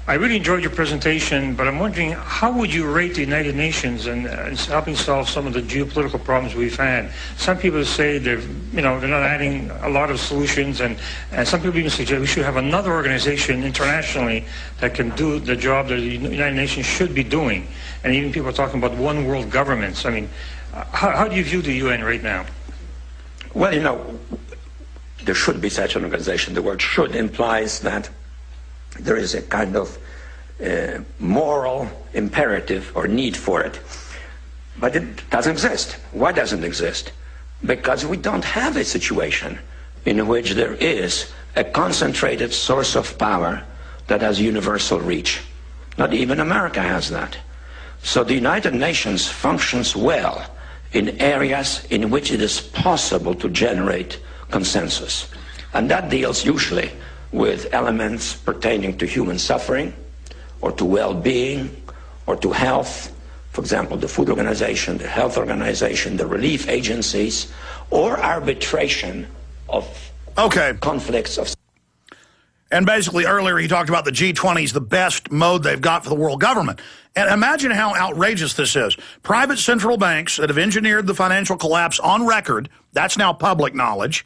I really enjoyed your presentation, but I'm wondering, how would you rate the United Nations in helping solve some of the geopolitical problems we've had? Some people say they're not adding a lot of solutions, and some people even suggest we should have another organization internationally that can do the job that the United Nations should be doing. And even people are talking about one world governments. I mean, how do you view the UN right now? Well, there should be such an organization. The word should implies that there is a kind of moral imperative or need for it. But it doesn't exist. Why doesn't it exist? Because we don't have a situation in which there is a concentrated source of power that has universal reach. Not even America has that. So the United Nations functions well in areas in which it is possible to generate consensus. And that deals usually with elements pertaining to human suffering, or to well-being, or to health. For example, the Food Organization, the Health Organization, the relief agencies, or arbitration of conflicts of... And basically earlier he talked about the G20 is the best mode they've got for the world government. And imagine how outrageous this is. Private central banks that have engineered the financial collapse on record, that's now public knowledge,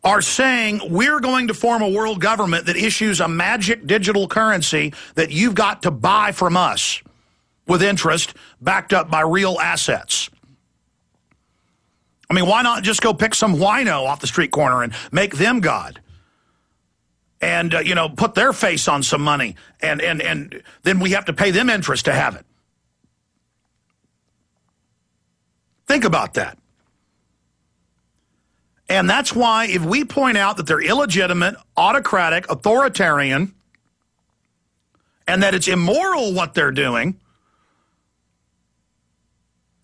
are saying we're going to form a world government that issues a magic digital currency that you've got to buy from us with interest backed up by real assets. I mean, why not just go pick some wino off the street corner and make them God? And, put their face on some money, and then we have to pay them interest to have it. Think about that. And that's why if we point out that they're illegitimate, autocratic, authoritarian, and that it's immoral what they're doing,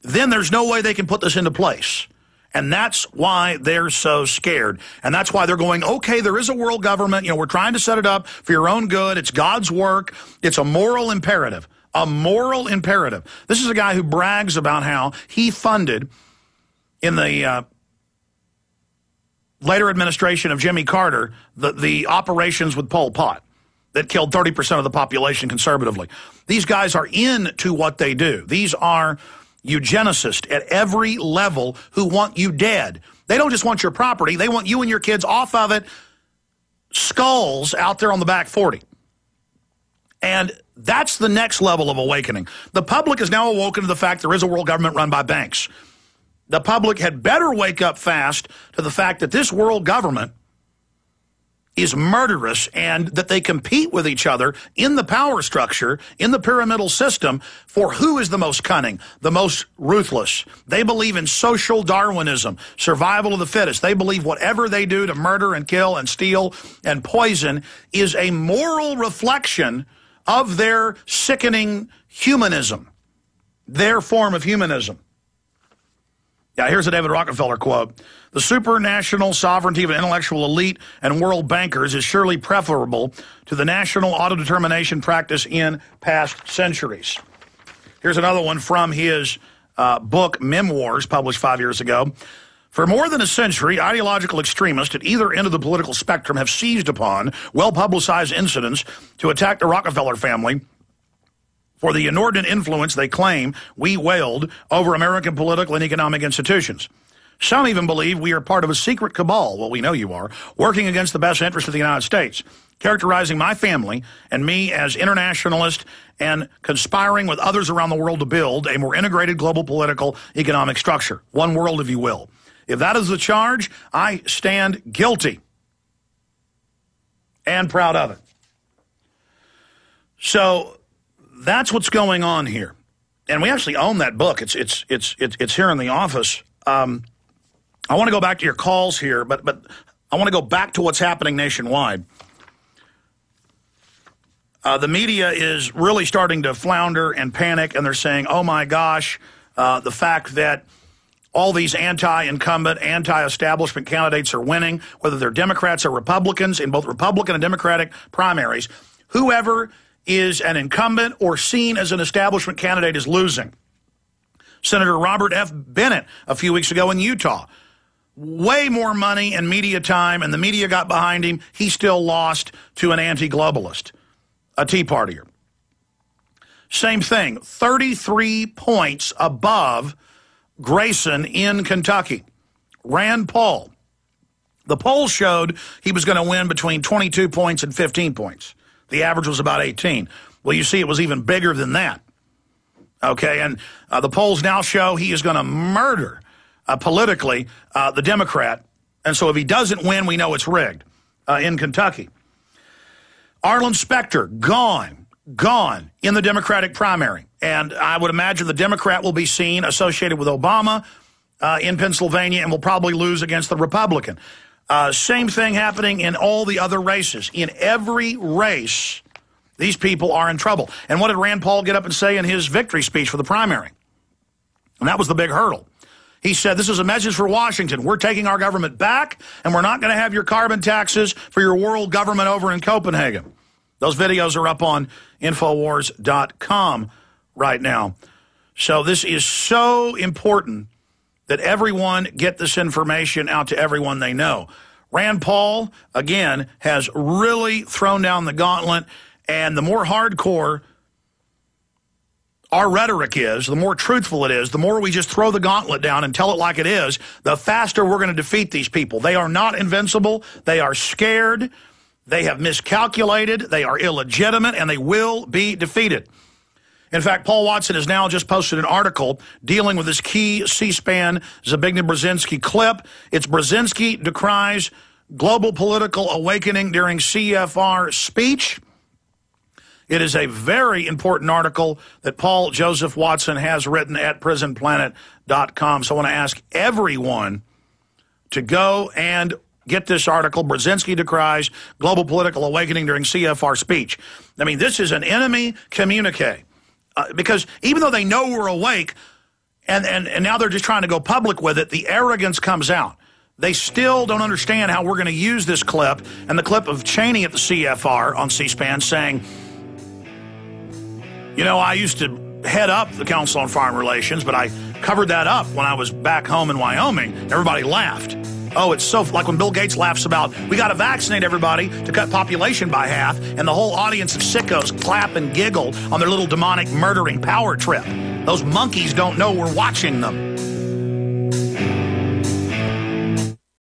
then there's no way they can put this into place. And that's why they're so scared. And that's why they're going, okay, there is a world government. We're trying to set it up for your own good. It's God's work. It's a moral imperative. A moral imperative. This is a guy who brags about how he funded in the later administration of Jimmy Carter the operations with Pol Pot that killed 30% of the population conservatively. These guys are into what they do. These are eugenicists at every level who want you dead. They don't just want your property. They want you and your kids off of it, skulls out there on the back 40. And that's the next level of awakening. The public is now awoken to the fact there is a world government run by banks. The public had better wake up fast to the fact that this world government is murderous and that they compete with each other in the power structure, in the pyramidal system, for who is the most cunning, the most ruthless. They believe in social Darwinism, survival of the fittest. They believe whatever they do to murder and kill and steal and poison is a moral reflection of their sickening humanism, their form of humanism. Yeah, here's a David Rockefeller quote. The supranational sovereignty of an intellectual elite and world bankers is surely preferable to the national autodetermination practice in past centuries. Here's another one from his book, Memoirs, published 5 years ago. For more than a century, ideological extremists at either end of the political spectrum have seized upon well-publicized incidents to attack the Rockefeller family for the inordinate influence they claim we wield over American political and economic institutions. Some even believe we are part of a secret cabal, well, we know you are, working against the best interest of the United States, characterizing my family and me as internationalist and conspiring with others around the world to build a more integrated global political economic structure. One world, if you will. If that is the charge, I stand guilty and proud of it. So that's what's going on here. And we actually own that book. It's here in the office. I want to go back to your calls here, but I want to go back to what's happening nationwide. The media is really starting to flounder and panic, and they're saying, oh my gosh, the fact that all these anti-incumbent, anti-establishment candidates are winning, whether they're Democrats or Republicans, in both Republican and Democratic primaries, whoever is an incumbent or seen as an establishment candidate is losing. Senator Robert F. Bennett, a few weeks ago in Utah, way more money and media time, and the media got behind him, he still lost to an anti-globalist, a Tea Partier. Same thing, 33 points above Grayson in Kentucky. Rand Paul. The poll showed he was going to win between 22 points and 15 points. The average was about 18. Well, you see, it was even bigger than that. Okay, and the polls now show he is going to murder politically the Democrat. And so if he doesn't win, we know it's rigged in Kentucky. Arlen Specter, gone in the Democratic primary. And I would imagine the Democrat will be seen associated with Obama in Pennsylvania and will probably lose against the Republican. Same thing happening in all the other races. In every race, these people are in trouble. And what did Rand Paul get up and say in his victory speech for the primary? And that was the big hurdle. He said, this is a message for Washington. We're taking our government back, and we're not going to have your carbon taxes for your world government over in Copenhagen. Those videos are up on Infowars.com right now. So this is so important that everyone get this information out to everyone they know. Rand Paul, again, has really thrown down the gauntlet, and the more hardcore our rhetoric is, the more truthful it is, the more we just throw the gauntlet down and tell it like it is, the faster we're going to defeat these people. They are not invincible. They are scared. They have miscalculated. They are illegitimate, and they will be defeated. In fact, Paul Watson has now just posted an article dealing with this key C-SPAN Zbigniew Brzezinski clip. It's Brzezinski decries global political awakening during CFR speech. It is a very important article that Paul Joseph Watson has written at prisonplanet.com. So I want to ask everyone to go and get this article, Brzezinski decries global political awakening during CFR speech. I mean, this is an enemy communique. Because even though they know we're awake, and now they're just trying to go public with it, the arrogance comes out. They still don't understand how we're going to use this clip, and the clip of Cheney at the CFR on C-SPAN saying, you know, I used to head up the Council on Foreign Relations, but I covered that up when I was back home in Wyoming. Everybody laughed. Oh, it's so like when Bill Gates laughs about, we got to vaccinate everybody to cut population by half, and the whole audience of sickos clap and giggle on their little demonic murdering power trip. Those monkeys don't know we're watching them.